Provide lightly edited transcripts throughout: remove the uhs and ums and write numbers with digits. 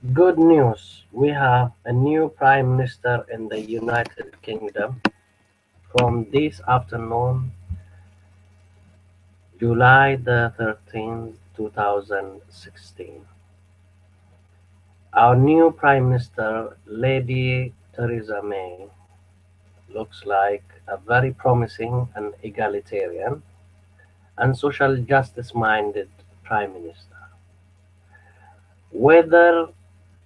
Good news. We have a new Prime Minister in the United Kingdom from this afternoon, July the 13th, 2016. Our new Prime Minister, Lady Theresa May, looks like a very promising and egalitarian and social justice minded Prime Minister. Whether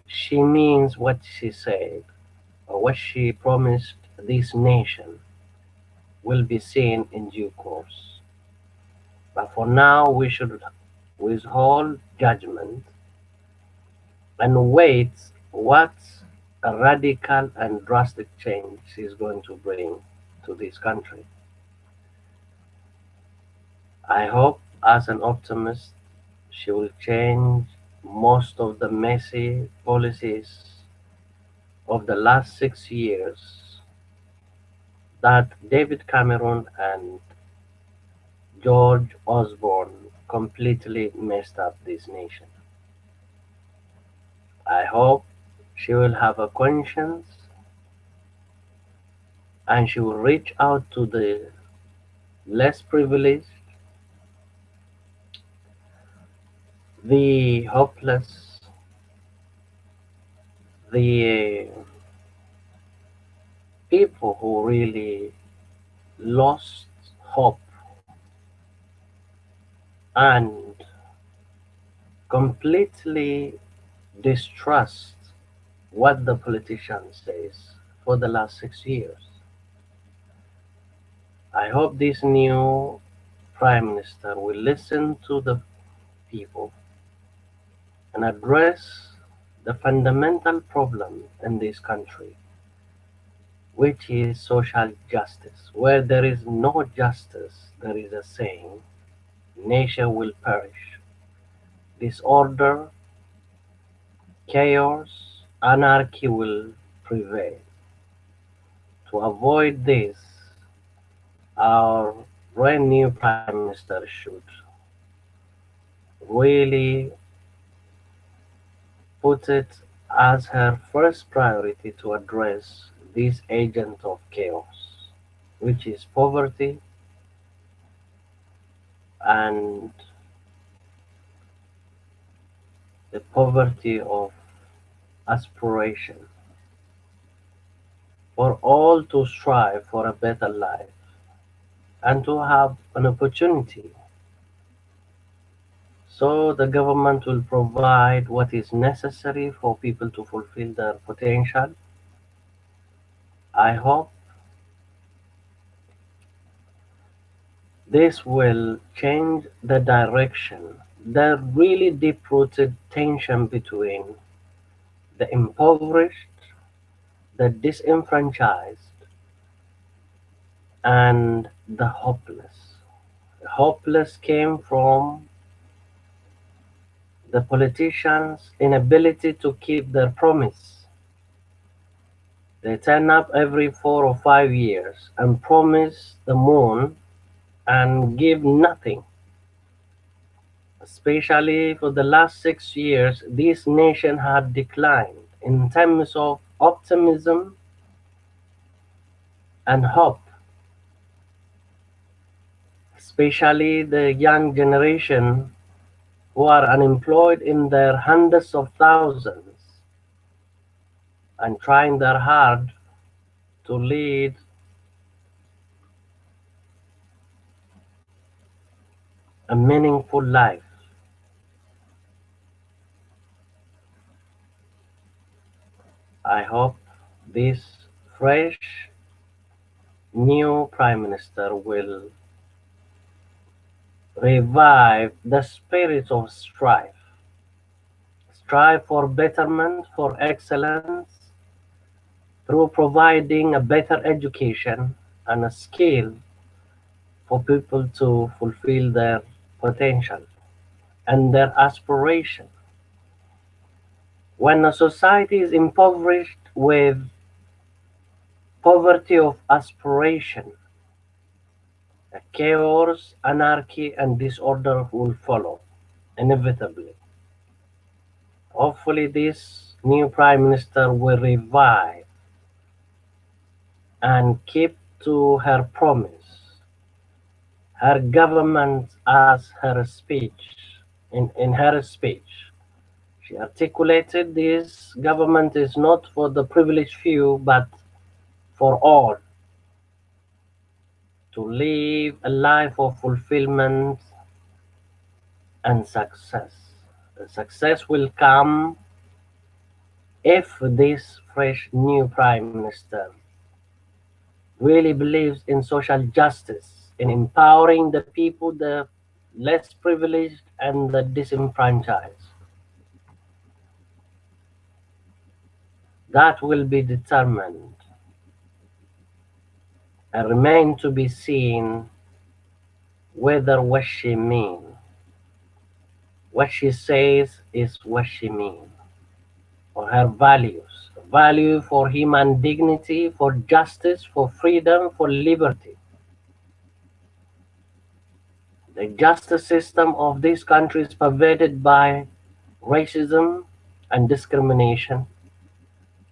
she means what she said or what she promised this nation will be seen in due course. But for now, we should withhold judgment and wait what a radical and drastic change she is going to bring to this country. I hope, as an optimist, she will change most of the messy policies of the last 6 years that David Cameron and George Osborne completely messed up this nation. I hope she will have a conscience and she will reach out to the less privileged, the hopeless, the people who really lost hope and completely distrust what the politician says for the last 6 years. I hope this new Prime Minister will listen to the people and address the fundamental problem in this country, which is social justice. Where there is no justice, there is a saying, nation will perish. Disorder, chaos, anarchy will prevail. To avoid this, our brand new Prime Minister should really put it as her first priority to address this agent of chaos, which is poverty and the poverty of aspiration, for all to strive for a better life and to have an opportunity. So the government will provide what is necessary for people to fulfill their potential. I hope this will change the direction, the really deep-rooted tension between the impoverished, the disenfranchised, and the hopeless. The hopeless came from the politicians' inability to keep their promise. They turn up every 4 or 5 years and promise the moon and give nothing. Especially for the last 6 years, this nation had declined in terms of optimism and hope, especially the young generation who are unemployed in their hundreds of thousands and trying their hard to lead a meaningful life. I hope this fresh new Prime Minister will revive the spirit of strife. Strive for betterment, for excellence, through providing a better education and a skill for people to fulfill their potential and their aspiration. When a society is impoverished with poverty of aspiration, chaos, anarchy, and disorder will follow inevitably. Hopefully, this new Prime Minister will revive and keep to her promise. Her government, as her speech, in her speech, she articulated this government is not for the privileged few, but for all to live a life of fulfillment and success. The success will come if this fresh new Prime Minister really believes in social justice, in empowering the people, the less privileged and the disenfranchised. That will be determined and remain to be seen whether what she means, what she says is what she means, for her values, value for human dignity, for justice, for freedom, for liberty. The justice system of this country is pervaded by racism and discrimination.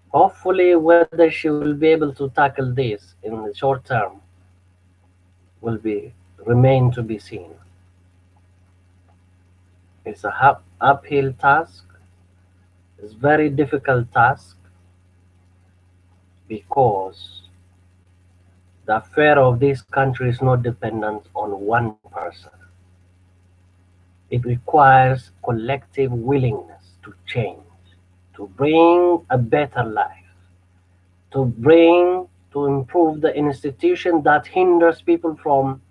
Hopefully, whether she will be able to tackle this in the short term will be remain to be seen. It's a uphill task. It's a very difficult task because the affair of this country is not dependent on one person. It requires collective willingness to change, to bring a better life, to improve the institution that hinders people from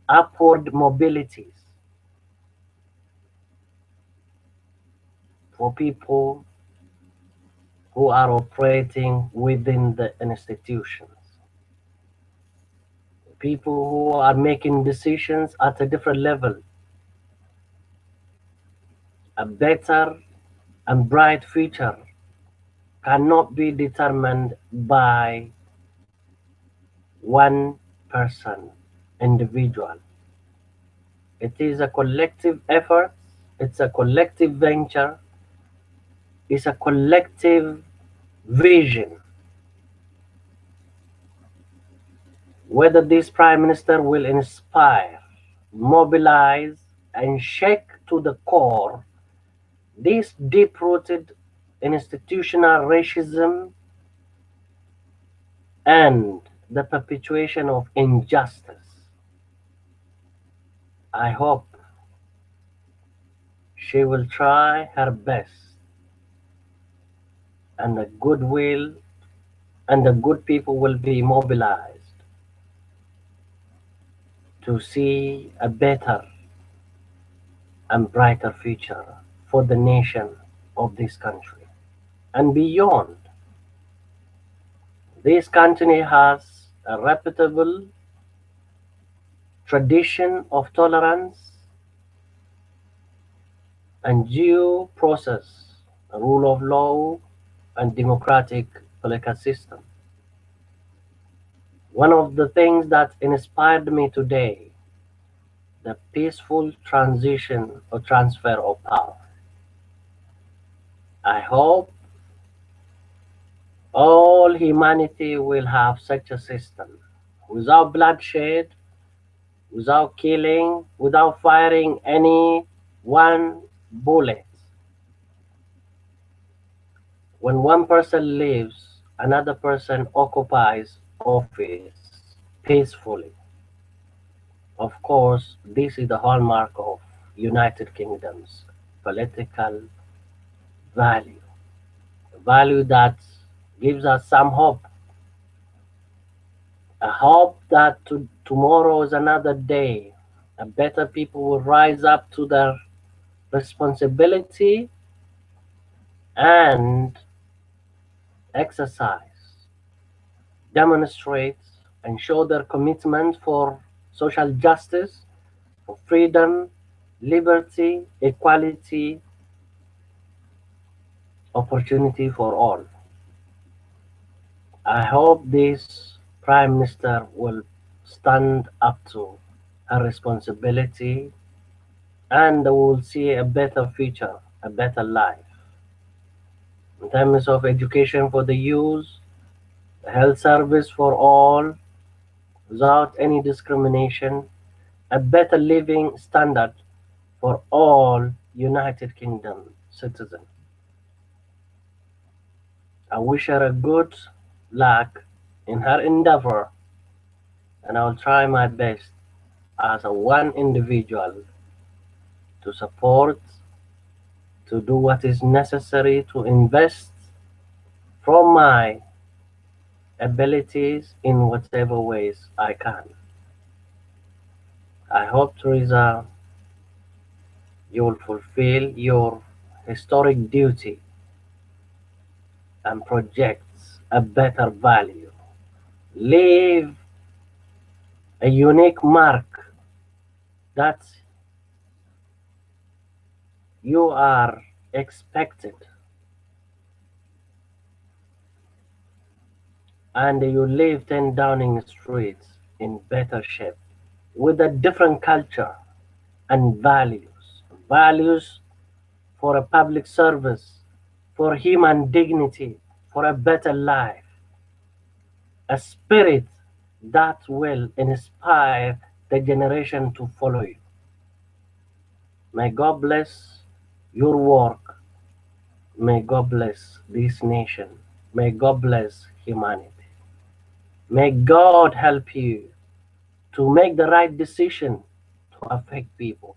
upward mobilities, for people who are operating within the institutions, people who are making decisions at a different level. A better and bright future cannot be determined by one person, individual. It is a collective effort, it's a collective venture, it's a collective vision. Whether this Prime Minister will inspire, mobilize, and shake to the core this deep rooted institutional racism and the perpetuation of injustice. I hope she will try her best, and the goodwill and the good people will be mobilized to see a better and brighter future for the nation of this country and beyond. This country has a reputable tradition of tolerance and due process, a rule of law, and democratic political system. One of the things that inspired me today, the peaceful transition or transfer of power. I hope all humanity will have such a system without bloodshed, without killing, without firing any one bullet. When one person leaves, another person occupies office peacefully. Of course, this is the hallmark of United Kingdom's political value, a value that gives us some hope, a hope that tomorrow is another day, a better people will rise up to their responsibility and exercise, demonstrate, and show their commitment for social justice, for freedom, liberty, equality, opportunity for all. I hope this Prime Minister will stand up to her responsibility and we will see a better future, a better life. in terms of education for the youth, health service for all without any discrimination, a better living standard for all United Kingdom citizens. I wish her a good luck in her endeavor, and I'll try my best as a one individual to support, to do what is necessary to invest from my abilities in whatever ways I can. I hope, Teresa, you will fulfill your historic duty and projects a better value. Leave a unique mark that you are expected, and you live 10 Downing Street in better shape with a different culture and values. Values for a public service, for human dignity, for a better life. A spirit that will inspire the generation to follow you. May God bless your work. May God bless this nation. May God bless humanity. May God help you to make the right decision to affect people,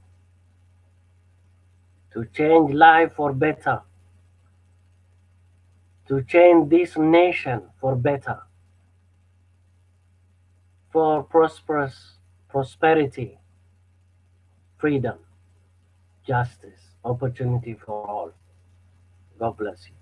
to change life for better, to change this nation for better, for prosperous prosperity, freedom, justice, opportunity for all. God bless you.